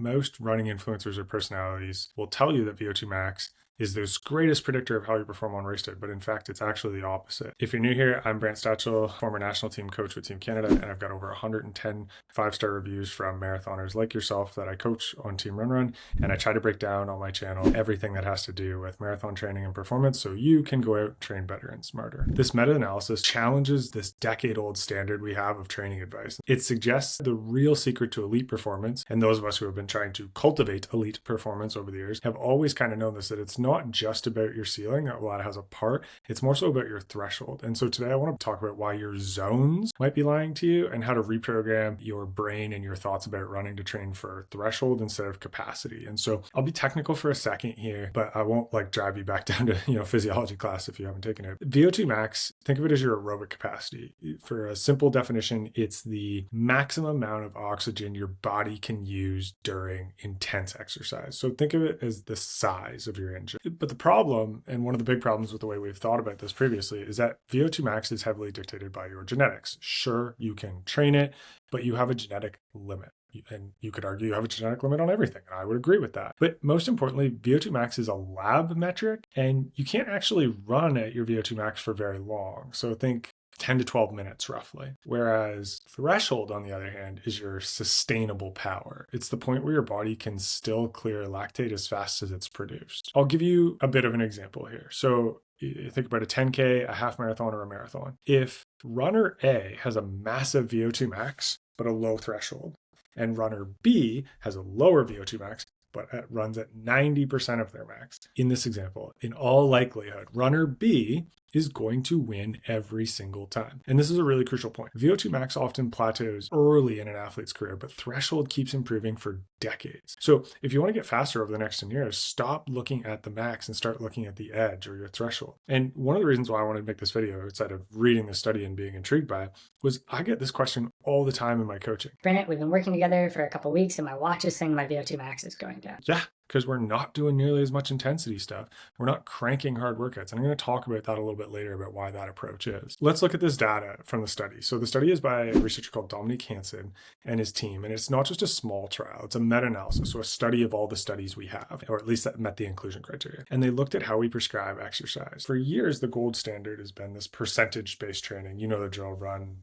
most running influencers or personalities will tell you that VO2 max is the greatest predictor of how you perform on race day, but in fact, it's actually the opposite. If you're new here, I'm Brant Stachel, former national team coach with Team Canada, and I've got over 110 five-star reviews from marathoners like yourself that I coach on Team Run Run, and I try to break down on my channel everything that has to do with marathon training and performance so you can go out and train better and smarter. This meta-analysis challenges this decade-old standard we have of training advice. It suggests the real secret to elite performance, and those of us who have been trying to cultivate elite performance over the years have always kind of known this, that it's not just about your ceiling. Well, that has a part. It's more so about your threshold. And so today I want to talk about why your zones might be lying to you and how to reprogram your brain and your thoughts about running to train for threshold instead of capacity. And so I'll be technical for a second here, but I won't drive you back down to, physiology class if you haven't taken it. VO2 max, think of it as your aerobic capacity. For a simple definition, it's the maximum amount of oxygen your body can use during intense exercise. So think of it as the size of your engine. But the problem, and one of the big problems with the way we've thought about this previously, is that VO2 max is heavily dictated by your genetics. Sure, you can train it, but you have a genetic limit. And you could argue you have a genetic limit on everything, and I would agree with that. But most importantly, VO2 max is a lab metric, and you can't actually run at your VO2 max for very long. So think 10 to 12 minutes roughly. Whereas threshold, on the other hand, is your sustainable power. It's the point where your body can still clear lactate as fast as it's produced. I'll give you a bit of an example here. So you think about a 10K, a half marathon, or a marathon. If runner A has a massive VO2 max, but a low threshold, and runner B has a lower VO2 max, but it runs at 90% of their max. In this example, in all likelihood, runner B is going to win every single time. And this is a really crucial point. VO2 max often plateaus early in an athlete's career, but threshold keeps improving for decades. So if you want to get faster over the next 10 years, stop looking at the max and start looking at the edge or your threshold. And one of the reasons why I wanted to make this video, outside of reading the study and being intrigued by it, was I get this question all the time in my coaching. Brant, we've been working together for a couple of weeks and my watch is saying my VO2 max is going down. Yeah, because we're not doing nearly as much intensity stuff. We're not cranking hard workouts. And I'm going to talk about that a little bit later about why that approach is. Let's look at this data from the study. So the study is by a researcher called Dominique Hansen and his team. And it's not just a small trial, it's a meta-analysis. So a study of all the studies we have, or at least that met the inclusion criteria. And they looked at how we prescribe exercise. For years, the gold standard has been this percentage-based training. You know the drill: run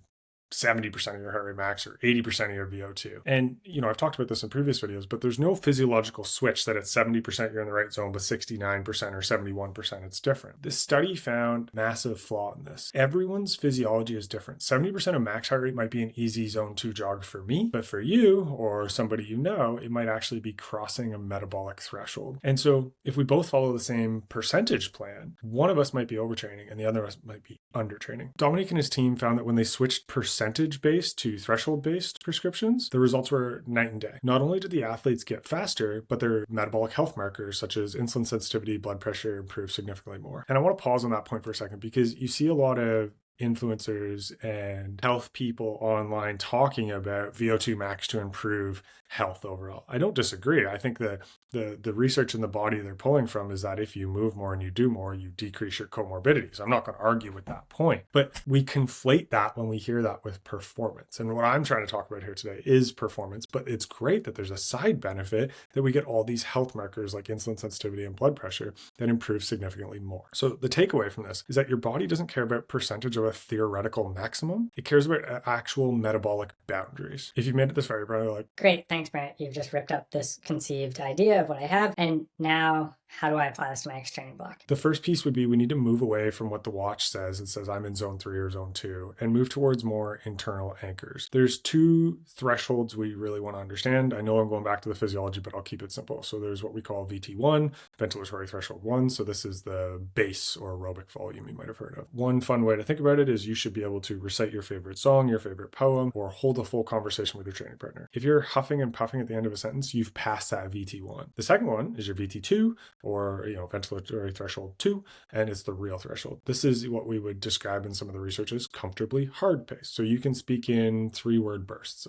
70% of your heart rate max or 80% of your VO2. And, I've talked about this in previous videos, but there's no physiological switch that at 70% you're in the right zone, but 69% or 71% it's different. This study found massive flaw in this. Everyone's physiology is different. 70% of max heart rate might be an easy zone 2 jog for me, but for you or somebody it might actually be crossing a metabolic threshold. And so if we both follow the same percentage plan, one of us might be overtraining and the other of us might be undertraining. Dominique and his team found that when they switched percentage-based to threshold-based prescriptions, the results were night and day. Not only did the athletes get faster, but their metabolic health markers such as insulin sensitivity, blood pressure improved significantly more. And I want to pause on that point for a second because you see a lot of influencers and health people online talking about VO2 max to improve health overall. I don't disagree. I think the research in the body they're pulling from is that if you move more and you do more, you decrease your comorbidities. I'm not going to argue with that point, but we conflate that when we hear that with performance. And what I'm trying to talk about here today is performance, but it's great that there's a side benefit that we get all these health markers like insulin sensitivity and blood pressure that improve significantly more. So the takeaway from this is that your body doesn't care about percentage of a theoretical maximum. It cares about actual metabolic boundaries. If you've made it this far, you're probably like, great, thanks, Brant. You've just ripped up this conceived idea of what I have. And now, how do I apply this to my next training block? The first piece would be we need to move away from what the watch says. It says I'm in zone 3 or zone 2 and move towards more internal anchors. There's 2 thresholds we really want to understand. I know I'm going back to the physiology, but I'll keep it simple. So there's what we call VT1, ventilatory threshold 1. So this is the base or aerobic volume you might have heard of. One fun way to think about it is you should be able to recite your favorite song, your favorite poem, or hold a full conversation with your training partner. If you're huffing and puffing at the end of a sentence, you've passed that VT1. The second one is your VT2 or ventilatory threshold 2, and it's the real threshold. This is what we would describe in some of the research as comfortably hard pace. So you can speak in 3-word bursts.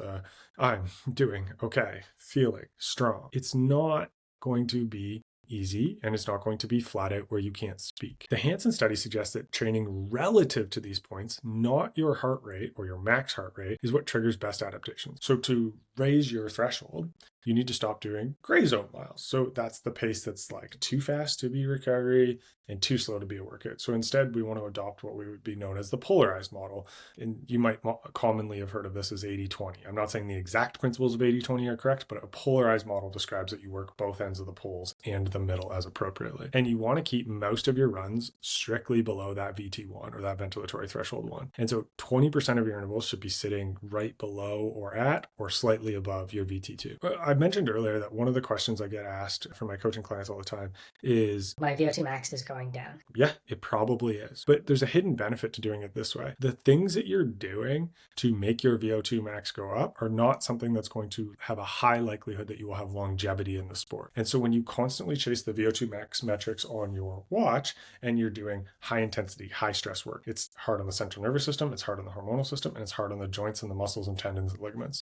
I'm doing okay, feeling strong. It's not going to be easy, and it's not going to be flat out where you can't speak. The Hansen study suggests that training relative to these points, not your heart rate or your max heart rate, is what triggers best adaptations. So to raise your threshold, you need to stop doing gray zone miles. So that's the pace that's like too fast to be recovery and too slow to be a workout. So instead, we want to adopt what would be known as the polarized model. And you might commonly have heard of this as 80-20. I'm not saying the exact principles of 80-20 are correct, but a polarized model describes that you work both ends of the poles and the middle as appropriately. And you want to keep most of your runs strictly below that VT1 or that ventilatory threshold 1. And so 20% of your intervals should be sitting right below or at or slightly above your VT2. I mentioned earlier that one of the questions I get asked from my coaching clients all the time is, my VO2 max is going down. Yeah, it probably is. But there's a hidden benefit to doing it this way. The things that you're doing to make your VO2 max go up are not something that's going to have a high likelihood that you will have longevity in the sport. And so when you constantly chase the VO2 max metrics on your watch and you're doing high intensity, high stress work, it's hard on the central nervous system, it's hard on the hormonal system, and it's hard on the joints and the muscles and tendons and ligaments.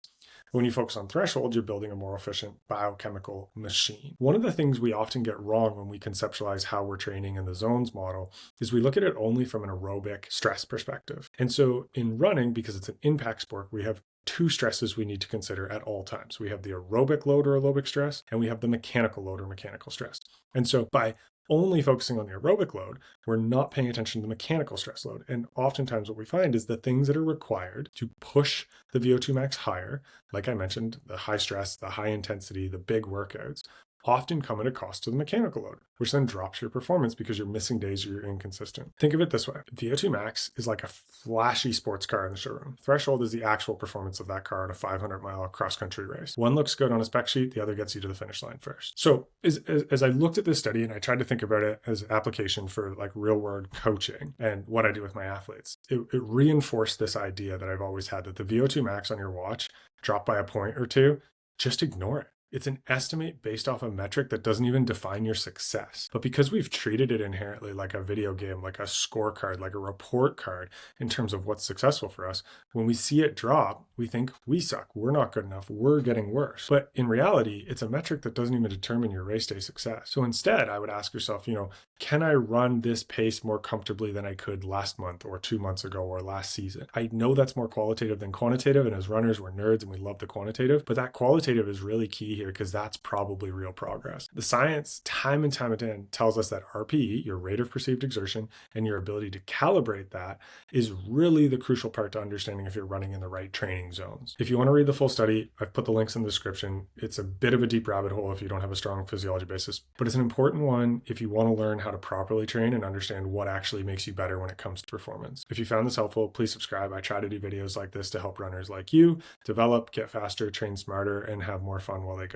When you focus on threshold, you're building a more efficient biochemical machine. One of the things we often get wrong when we conceptualize how we're training in the zones model is we look at it only from an aerobic stress perspective. And so in running, because it's an impact sport, we have two stresses we need to consider at all times. We have the aerobic load or aerobic stress, and we have the mechanical load or mechanical stress. And so by only focusing on the aerobic load, we're not paying attention to the mechanical stress load. And oftentimes what we find is the things that are required to push the VO2 max higher, like I mentioned, the high stress, the high intensity, the big workouts, often come at a cost to the mechanical load, which then drops your performance because you're missing days or you're inconsistent. Think of it this way. VO2 max is like a flashy sports car in the showroom. Threshold is the actual performance of that car at a 500-mile cross-country race. One looks good on a spec sheet, the other gets you to the finish line first. So as I looked at this study and I tried to think about it as an application for like real-world coaching and what I do with my athletes, it reinforced this idea that I've always had that the VO2 max on your watch dropped by a point or two, just ignore it. It's an estimate based off a metric that doesn't even define your success. But because we've treated it inherently like a video game, like a scorecard, like a report card in terms of what's successful for us, when we see it drop, we think we suck, we're not good enough, we're getting worse. But in reality, it's a metric that doesn't even determine your race day success. So instead, I would ask yourself, can I run this pace more comfortably than I could last month or 2 months ago or last season? I know that's more qualitative than quantitative, and as runners, we're nerds and we love the quantitative, but that qualitative is really key here because that's probably real progress. The science, time and time again, tells us that RPE, your rate of perceived exertion, and your ability to calibrate that is really the crucial part to understanding if you're running in the right training zones. If you want to read the full study, I've put the links in the description. It's a bit of a deep rabbit hole if you don't have a strong physiology basis, but it's an important one if you want to learn how to properly train and understand what actually makes you better when it comes to performance. If you found this helpful, please subscribe. I try to do videos like this to help runners like you develop, get faster, train smarter, and have more fun while they